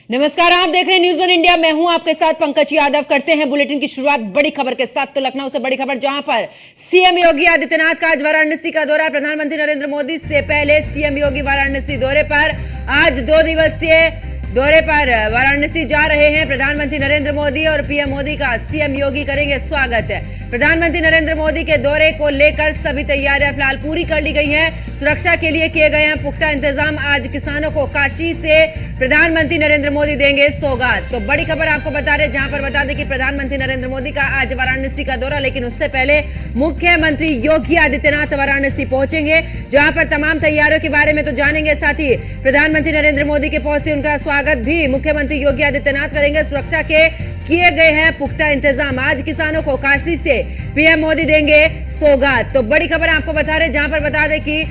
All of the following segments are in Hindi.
नमस्कार, आप देख रहे हैं न्यूज़ वन इंडिया। मैं हूं आपके साथ पंकज यादव। करते हैं बुलेटिन की शुरुआत बड़ी खबर के साथ। तो लखनऊ से बड़ी खबर, जहां पर सीएम योगी आदित्यनाथ का आज वाराणसी का दौरा। प्रधानमंत्री नरेंद्र मोदी से पहले सीएम योगी वाराणसी दौरे पर, आज 2 दिवसीय दौरे पर वाराणसी जा रहे हैं प्रधानमंत्री नरेंद्र मोदी और पीएम मोदी का सीएम योगी करेंगे स्वागत। प्रधानमंत्री नरेंद्र मोदी के दौरे को लेकर सभी तैयारियां फिलहाल पूरी कर ली गई हैं। सुरक्षा के लिए किए गए हैं पुख्ता इंतजाम। आज किसानों को काशी से प्रधानमंत्री नरेंद्र मोदी देंगे सौगात। तो बड़ी खबर आपको बता रहे, जहां पर बता दें कि प्रधानमंत्री नरेंद्र मोदी का आज वाराणसी का दौरा, लेकिन उससे पहले मुख्यमंत्री योगी आदित्यनाथ वाराणसी पहुंचेंगे, जहां पर तमाम तैयारियों के बारे में तो जानेंगे। साथ ही प्रधानमंत्री नरेंद्र मोदी के पहुंचते उनका स्वागत भी मुख्यमंत्री योगी आदित्यनाथ करेंगे। सुरक्षा के किए गए हैं पुख्ता इंतजाम। आज किसानों को काशी से पीएम मोदी देंगे सौगात। तो बड़ी खबर आपको बता रहे, जहां पर बता दें कि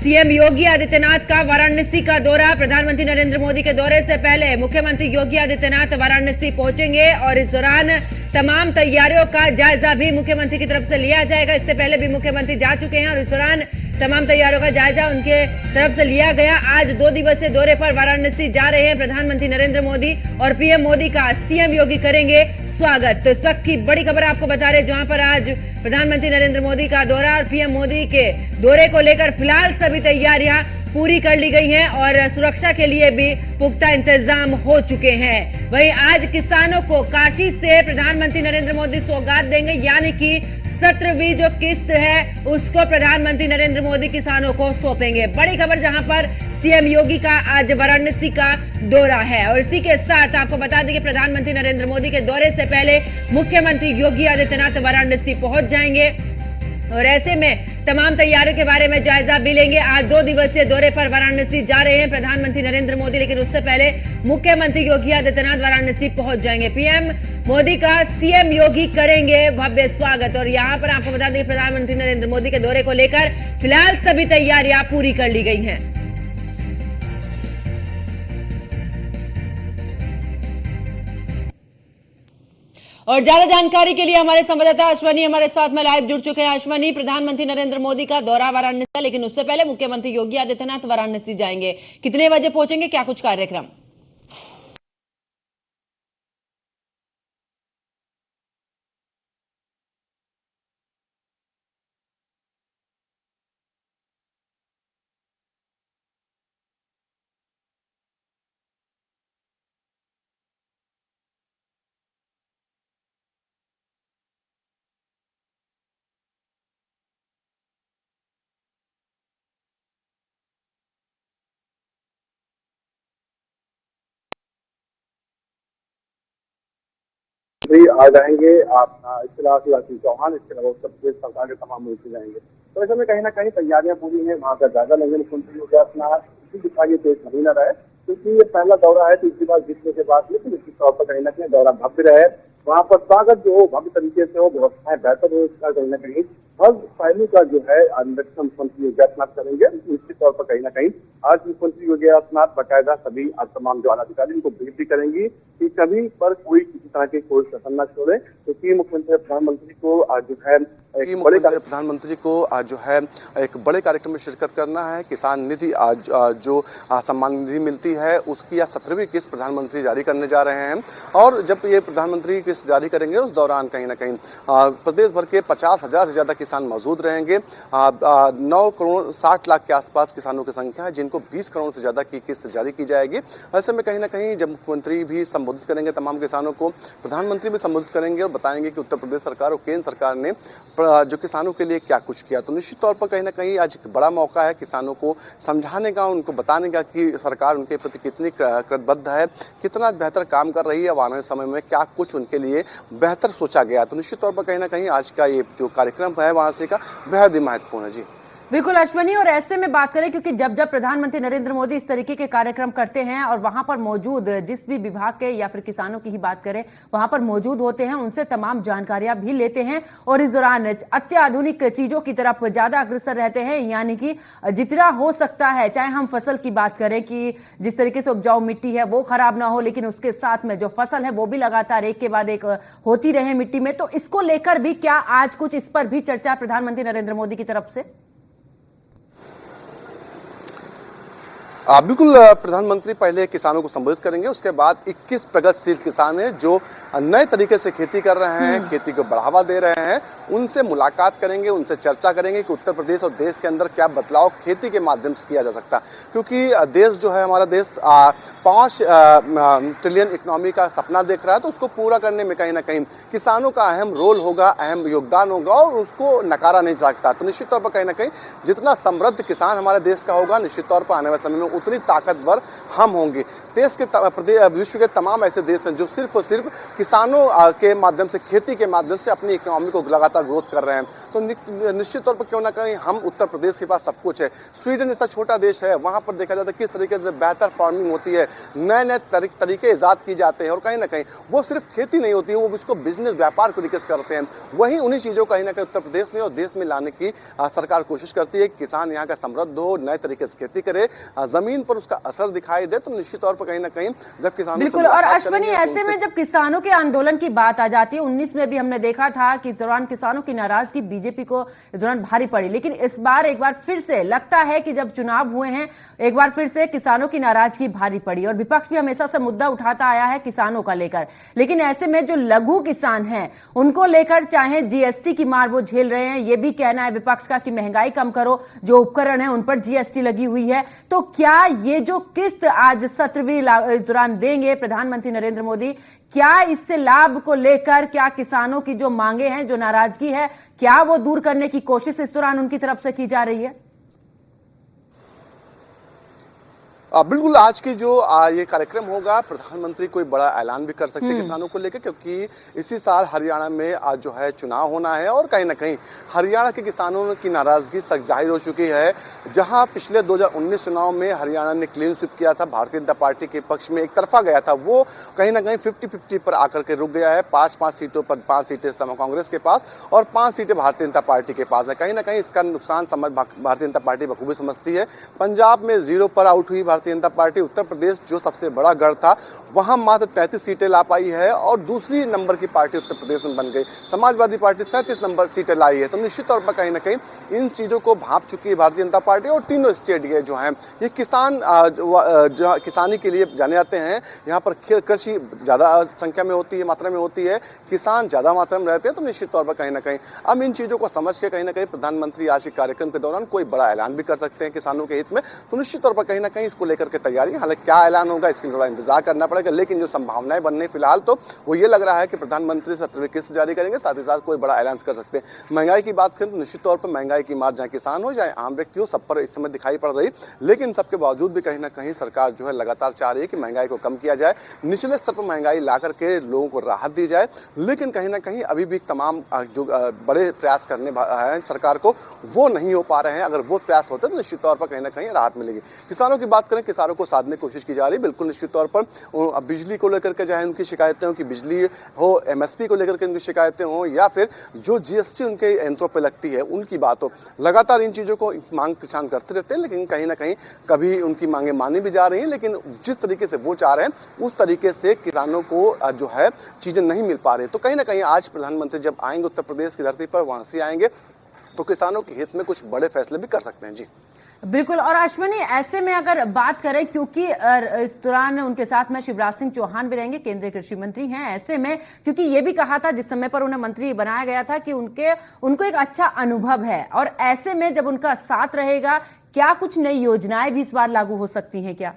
सीएम योगी आदित्यनाथ का वाराणसी का दौरा, प्रधानमंत्री नरेंद्र मोदी के दौरे से पहले मुख्यमंत्री योगी आदित्यनाथ वाराणसी पहुंचेंगे और इस दौरान तमाम तैयारियों का जायजा भी मुख्यमंत्री की तरफ से लिया जाएगा। इससे पहले भी मुख्यमंत्री जा चुके हैं और इस दौरान तमाम तैयारियों का जायजा उनके तरफ से लिया गया। आज 2 दिवसीय दौरे पर वाराणसी जा रहे हैं प्रधानमंत्री नरेंद्र मोदी और पीएम मोदी का सीएम योगी करेंगे स्वागत। तो इस वक्त की बड़ी खबर आपको बता रहे, जहां पर आज प्रधानमंत्री नरेंद्र मोदी का दौरा और पीएम मोदी के दौरे को लेकर फिलहाल सभी तैयारियां पूरी कर ली गई हैं और सुरक्षा के लिए भी पुख्ता इंतजाम हो चुके हैं। वहीं आज किसानों को काशी से प्रधानमंत्री नरेंद्र मोदी सौगात देंगे, यानी कि 17वीं जो किस्त है उसको प्रधानमंत्री नरेंद्र मोदी किसानों को सौंपेंगे। बड़ी खबर, जहां पर सीएम योगी का आज वाराणसी का दौरा है। और इसी के साथ आपको बता दें कि प्रधानमंत्री नरेंद्र मोदी के दौरे से पहले मुख्यमंत्री योगी आदित्यनाथ वाराणसी पहुंच जाएंगे और ऐसे में तमाम तैयारियों के बारे में जायजा भी लेंगे। आज 2 दिवसीय दौरे पर वाराणसी जा रहे हैं प्रधानमंत्री नरेंद्र मोदी, लेकिन उससे पहले मुख्यमंत्री योगी आदित्यनाथ वाराणसी पहुंच जाएंगे। पीएम मोदी का सीएम योगी करेंगे भव्य स्वागत। और यहां पर आपको बता दें प्रधानमंत्री नरेंद्र मोदी के दौरे को लेकर फिलहाल सभी तैयारियां पूरी कर ली गई हैं। और ज्यादा जानकारी के लिए हमारे संवाददाता अश्वनी हमारे साथ में लाइव जुड़ चुके हैं। अश्वनी, प्रधानमंत्री नरेंद्र मोदी का दौरा वाराणसी, लेकिन उससे पहले मुख्यमंत्री योगी आदित्यनाथ वाराणसी जाएंगे। कितने बजे पहुंचेंगे, क्या कुछ कार्यक्रम? भी आ जाएंगे। आप इसके अलावा शिवराज सिंह चौहान, इसके अलावा उत्तर प्रदेश सरकार के तमाम मंत्री जाएंगे। तो ऐसे में कहीं ना कहीं तैयारियां पूरी हैं। वहां का जायजा लेंगे मुख्यमंत्री योगी आदित्यनाथ। इसी दिखाई तेज नहीं न रहे, क्योंकि ये पहला दौरा है, तीसरी बार जीतने के बाद, लेकिन निश्चित तौर पर कहीं ना कहीं दौरा भव्य रहे, वहां पर स्वागत जो हो भव्य तरीके से हो, व्यवस्थाएं बेहतर हो, इसका कहीं ना कहीं हर पहलू का जो है निरीक्षण मुख्यमंत्री योगी आदित्यनाथ करेंगे। निश्चित तौर पर कहीं ना कहीं आज मुख्यमंत्री योगी आदित्यनाथ बाकायदा सभी तमाम जो आलाधिकारी उनको ब्रीफ भी करेंगी कि कभी पर कोई किसी तरह के कोई शासन न छोड़े, क्योंकि मुख्यमंत्री प्रधानमंत्री को आज जो है प्रधानमंत्री को आज जो है एक बड़े कार्यक्रम में शिरकत करना है। किसान निधि आज जो सम्मान निधि मिलती है उसकी या 17वीं किस्त प्रधानमंत्री जारी करने जा रहे हैं। और जब ये प्रधानमंत्री किस्त जारी करेंगे उस दौरान कहीं ना कहीं प्रदेश भर के 50,000 से ज्यादा किसान मौजूद रहेंगे। 9 करोड़ 60 लाख के आसपास किसानों की संख्या है, जिनको 20 करोड़ से ज्यादा की किस्त जारी की जाएगी। ऐसे में कहीं ना कहीं जब मुख्यमंत्री भी संबोधित करेंगे तमाम किसानों को, प्रधानमंत्री भी संबोधित करेंगे और बताएंगे कि उत्तर प्रदेश सरकार और केंद्र सरकार ने जो किसानों के लिए क्या कुछ किया। तो निश्चित तौर पर कहीं ना कहीं आज एक बड़ा मौका है किसानों को समझाने का, उनको बताने का कि सरकार उनके प्रति कितनी कृतबद्ध है, कितना बेहतर काम कर रही है, आने वाले समय में क्या कुछ उनके लिए बेहतर सोचा गया। तो निश्चित तौर पर कहीं ना कहीं आज का ये जो कार्यक्रम है वहां से का बेहद ही महत्वपूर्ण है। जी बिल्कुल अश्वनी, और ऐसे में बात करें, क्योंकि जब जब प्रधानमंत्री नरेंद्र मोदी इस तरीके के कार्यक्रम करते हैं और वहां पर मौजूद जिस भी विभाग के या फिर किसानों की ही बात करें वहां पर मौजूद होते हैं, उनसे तमाम जानकारियां भी लेते हैं और इस दौरान अत्याधुनिक चीजों की तरफ ज्यादा अग्रसर रहते हैं। यानी कि जितना हो सकता है, चाहे हम फसल की बात करें कि जिस तरीके से उपजाऊ मिट्टी है वो खराब ना हो, लेकिन उसके साथ में जो फसल है वो भी लगातार एक के बाद एक होती रहे मिट्टी में। तो इसको लेकर भी क्या आज कुछ इस पर भी चर्चा प्रधानमंत्री नरेंद्र मोदी की तरफ से? बिल्कुल प्रधानमंत्री पहले किसानों को संबोधित करेंगे, उसके बाद 21 प्रगतिशील किसान हैं जो नए तरीके से खेती कर रहे हैं, खेती को बढ़ावा दे रहे हैं, उनसे मुलाकात करेंगे, उनसे चर्चा करेंगे कि उत्तर प्रदेश और देश के अंदर क्या बदलाव खेती के माध्यम से किया जा सकता है। क्योंकि देश जो है हमारा देश 5 ट्रिलियन इकोनॉमी का सपना देख रहा है, तो उसको पूरा करने में कहीं ना कहीं किसानों का अहम रोल होगा, अहम योगदान होगा और उसको नकारा नहीं जा सकता। तो निश्चित तौर पर कहीं ना कहीं जितना समृद्ध किसान हमारे देश का होगा, निश्चित तौर पर आने वाले समय में उतनी ताकतवर हम होंगे। देश के विश्व के तमाम ऐसे देश हैं जो सिर्फ और सिर्फ किसानों के माध्यम से, खेती के माध्यम से अपनी इकोनॉमी को लगातार ग्रोथ कर रहे हैं। तो निश्चित तौर पर क्यों ना कहीं हम उत्तर प्रदेश के पास सब कुछ है। स्वीडन ऐसा छोटा देश है, वहां पर देखा जाता है किस तरीके से बेहतर फार्मिंग होती है, नए नए तरीके ईजाद की जाते हैं और कहीं ना कहीं वो सिर्फ खेती नहीं होती है, वो उसको बिजनेस व्यापार तरीके से करते हैं। वहीं उन्हीं चीज़ों को कहीं ना कहीं उत्तर प्रदेश में और देश में लाने की सरकार कोशिश करती है। किसान यहाँ का समृद्ध हो, नए तरीके से खेती करे, जमीन पर उसका असर दिखाई दे। तो निश्चित तौर पर कहीं ना कहीं जब किसानों बिल्कुल, और अश्वनी ऐसे में जब किसानों के आंदोलन की बात आ जाती है, 19 में भी हमने देखा था कि इस दौरान किसानों की नाराजगी बीजेपी को इस दौरान भारी पड़ी, लेकिन इस बार एक बार फिर से लगता है कि जब चुनाव हुए हैं एक बार फिर से किसानों की नाराजगी भारी पड़ी और विपक्ष भी हमेशा से मुद्दा उठाता आया है किसानों का लेकर। लेकिन ऐसे में जो लघु किसान हैं उनको लेकर चाहे जीएसटी की मार वो झेल रहे हैं, ये भी कहना है विपक्ष का कि महंगाई कम करो, जो उपकरण है उन पर जीएसटी लगी हुई है। तो क्या ये जो किस्त आज 17वीं इस दौरान देंगे प्रधानमंत्री नरेंद्र मोदी, क्या इससे लाभ को लेकर क्या किसानों की जो मांगे हैं, जो नाराजगी है, क्या वो दूर करने की कोशिश इस दौरान उनकी तरफ से की जा रही है? बिल्कुल, आज की जो ये कार्यक्रम होगा, प्रधानमंत्री कोई बड़ा ऐलान भी कर सकते हैं किसानों को लेकर, क्योंकि इसी साल हरियाणा में आज जो है चुनाव होना है और कहीं ना कहीं हरियाणा के किसानों की नाराजगी सख्त जाहिर हो चुकी है। जहां पिछले 2019 चुनाव में हरियाणा ने क्लीन स्वीप किया था, भारतीय जनता पार्टी के पक्ष में एक तरफा गया था, वो कहीं ना कहीं 50-50 पर आकर के रुक गया है। 5-5 सीटों पर 5 सीटें कांग्रेस के पास और 5 सीटें भारतीय जनता पार्टी के पास है। कहीं ना कहीं इसका नुकसान भारतीय जनता पार्टी बखूबी समझती है। पंजाब में 0 पर आउट हुई भारतीय जनता पार्टी। उत्तर प्रदेश जो सबसे बड़ा गढ़ था, वहां मात्र 33 सीटें ला पाई है और दूसरी नंबर की पार्टी उत्तर प्रदेश में बन गई। समाजवादी पार्टी 37 नंबर सीटें लाई है। तो निश्चित तौर पर कहीं ना कहीं इन चीजों को भांप चुकी है भारतीय जनता पार्टी। और तीनों स्टेट ये जो हैं, ये किसान जो किसानी के लिए जाने जाते हैं, यहाँ पर कृषि ज्यादा संख्या में होती है, मात्रा में होती है, किसान ज्यादा मात्रा में रहते हैं। तो निश्चित तौर पर कहीं ना कहीं अब इन चीजों को समझ के कहीं ना कहीं प्रधानमंत्री आज के कार्यक्रम के दौरान कोई बड़ा ऐलान भी कर सकते हैं किसानों के हित में। तो निश्चित तौर पर कहीं ना कहीं इसको लेकर के तैयारी, हालांकि क्या ऐलान होगा इसके लिए थोड़ा इंतजार करना पड़ेगा, लेकिन जो संभावनाएं बन रही फिलहाल तो वो ये लग रहा है कि प्रधानमंत्री 17वीं किस्त जारी करेंगे, साथ ही साथ कोई बड़ा ऐलान कर सकते हैं। महंगाई की बात करें तो निश्चित तौर पर महंगाई की मार चाहे किसान हो चाहे आम व्यक्ति हो, सब पर इस समय दिखाई पड़ रही, लेकिन सबके बावजूद भी कहीं ना कहीं सरकार जो है लगातार चाह रही है कि महंगाई को कम किया जाए, निचले स्तर पर महंगाई ला करके लोगों को राहत दी जाए। लेकिन कहीं ना कहीं अभी भी तमाम जो बड़े प्रयास करने हैं सरकार को, वो नहीं हो पा रहे हैं। अगर वो प्रयास होते तो निश्चित तौर पर कहीं ना कहीं राहत मिलेगी। किसानों की बात करें, किसानों को साधने की कोशिश की जा रही है। बिल्कुल निश्चित तौर पर बिजली को लेकर के चाहे उनकी शिकायतें हो कि बिजली हो, एमएसपी को लेकर के उनकी शिकायतें हो, या फिर जो जीएसटी उनके यंत्रों पर लगती है उनकी बात हो, लगातार इन चीज़ों को मांग किसान करते रहते हैं। लेकिन कहीं ना कहीं कभी उनकी मांगे मानी भी जा रही हैं, लेकिन जिस तरीके से वो चाह रहे हैं उस तरीके से किसानों को जो है चीज़ें नहीं मिल पा रही। तो कहीं ना कहीं आज प्रधानमंत्री जब आएंगे उत्तर प्रदेश की धरती पर, वहां से आएंगे तो किसानों के हित में कुछ बड़े फैसले भी कर सकते हैं। जी बिल्कुल, और अश्वनी ऐसे में अगर बात करें, क्योंकि इस दौरान उनके साथ में शिवराज सिंह चौहान भी रहेंगे, केंद्रीय कृषि मंत्री हैं, ऐसे में क्योंकि ये भी कहा था जिस समय पर उन्हें मंत्री बनाया गया था कि उनको एक अच्छा अनुभव है, और ऐसे में जब उनका साथ रहेगा, क्या कुछ नई योजनाएं भी इस बार लागू हो सकती हैं क्या?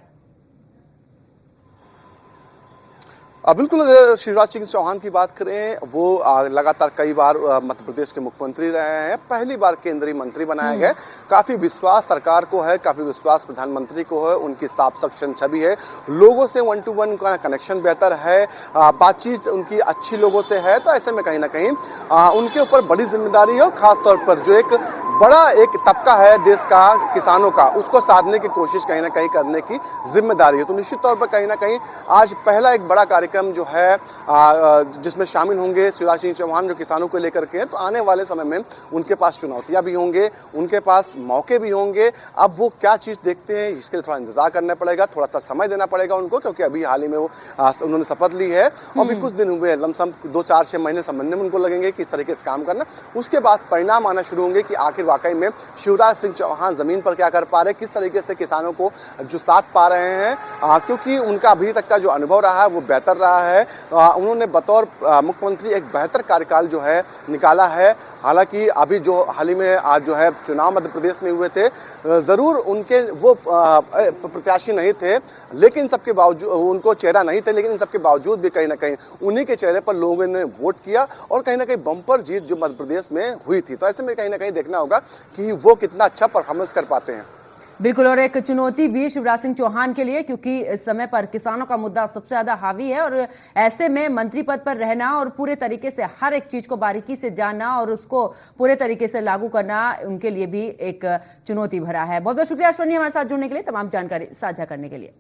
बिल्कुल, अगर शिवराज सिंह चौहान की बात करें, वो लगातार कई बार मध्य प्रदेश के मुख्यमंत्री रहे हैं, पहली बार केंद्रीय मंत्री बनाए गए। काफी विश्वास सरकार को है, काफी विश्वास प्रधानमंत्री को है, उनकी साफ सक्षम छवि है, लोगों से 1-to-1 का कनेक्शन बेहतर है, बातचीत उनकी अच्छी लोगों से है। तो ऐसे में कहीं ना कहीं उनके ऊपर बड़ी जिम्मेदारी है, और खासतौर पर जो एक बड़ा एक तबका है देश का किसानों का, उसको साधने की कोशिश कहीं ना कहीं करने की जिम्मेदारी है। तो निश्चित तौर पर कहीं ना कहीं आज पहला एक बड़ा कार्यक्रम जो है जिसमें शामिल होंगे शिवराज सिंह चौहान, जो किसानों को लेकर के हैं। तो आने वाले समय में उनके पास चुनौतियां भी होंगे, उनके पास मौके भी होंगे। अब वो क्या चीज़ देखते हैं इसके लिए थोड़ा इंतजार करना पड़ेगा, थोड़ा सा समय देना पड़ेगा उनको, क्योंकि अभी हाल ही में वो उन्होंने शपथ ली है और भी कुछ दिन हुए, लमसम 2-4-6 महीने समझने में उनको लगेंगे किस तरीके से काम करना। उसके बाद परिणाम आना शुरू होंगे कि आखिर आखिर वाकई में शिवराज सिंह चौहान जमीन पर क्या कर पा रहे हैं, किस तरीके से किसानों को जो साथ पा रहे हैं, क्योंकि उनका अभी तक का जो अनुभव रहा है वो बेहतर रहा है। उन्होंने बतौर मुख्यमंत्री एक बेहतर कार्यकाल जो है निकाला है। हालांकि अभी जो हाल ही में आज जो है चुनाव मध्य प्रदेश में हुए थे, जरूर उनके वो प्रत्याशी नहीं थे, लेकिन सबके बावजूद उनको चेहरा नहीं थे, लेकिन इन सबके बावजूद भी कहीं ना कहीं उन्हीं के चेहरे पर लोगों ने वोट किया और कहीं ना कहीं बम्पर जीत जो मध्य प्रदेश में हुई थी। तो ऐसे में कहीं ना कहीं देखना होगा कि वो कितना अच्छा परफॉर्मेंस कर पाते हैं। बिल्कुल, और एक चुनौती भी शिवराज सिंह चौहान के लिए, क्योंकि इस समय पर किसानों का मुद्दा सबसे ज्यादा हावी है और ऐसे में मंत्री पद पर रहना और पूरे तरीके से हर एक चीज को बारीकी से जानना और उसको पूरे तरीके से लागू करना उनके लिए भी एक चुनौती भरा है। बहुत बहुत शुक्रिया अश्वनी हमारे साथ जुड़ने के लिए, तमाम जानकारी साझा करने के लिए।